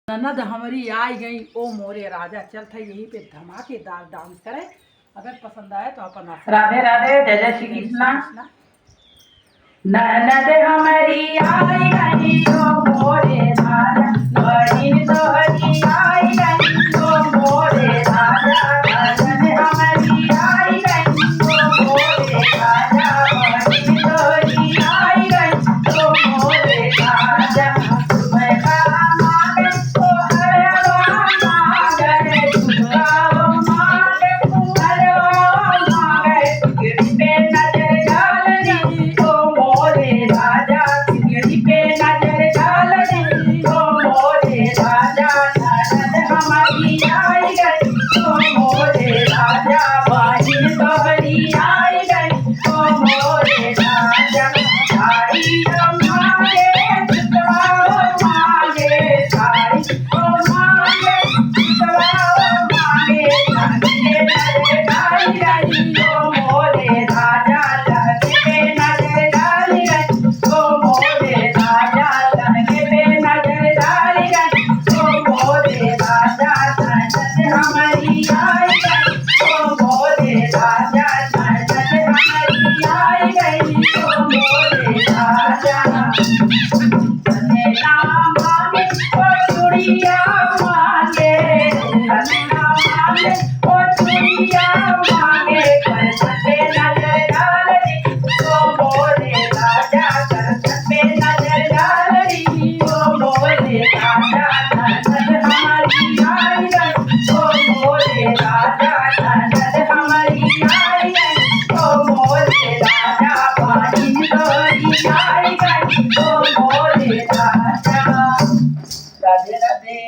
ननद हमारी आई गई ओ मोरे राजा। चल था यहीं पे धमाकेदार डांस करें। अगर पसंद आए तो अपन राधे राधे, जय जय श्री कृष्णा। ननद हमारी आई गई ओ मोरे राजा, बहिन तोहरी आई गई ओ मोरे राजा। ननद हमारी आई गई ओ मोरे राजा, बहिन तोहरी आई गई ओ मोरे राजा। तुम्हें काम मांगे तो हरवा मांगे, तुझको मांगे हरवा मांगे। टिकड़ी पे नजर डाल दी ओ मोरे राजा, टिकड़ी पे नजर डाल दी ओ मोरे राजा। ननद हमारी आई गई ओ मोरे राजा, बहिन तोहरी आई गई ओ मोरे राजा। साड़ी मांगे जुतवा मांगे, साड़ी मांगे जुतवा मांगे। लहंगे नजर डाल गई ओ मोरे राजा, लहंगे पे नजर डाल गई ओ मोरे राजा, लहंगे पे नजर डाल गई ओ मोरे राजा। ननद हमारी आई गई ओ मोरे राजा, ननद हमारी आई गई ओ मोरे राजा। कन्हैया मांगे ओ चूड़िया मांगे, कन्हैया मांगे ओ चूड़िया मांगे। करसत पे नजर डाल दी ओ मोरे राजा, करसत पे नजर डाल दी ओ मोरे राजा। ननद हमारी आई गई ओ मोरे राजा, ननद हमारी आई गई ओ मोरे राजा, बहिन तोहरी आई गई ओ मोरे राजा। राधे राधे।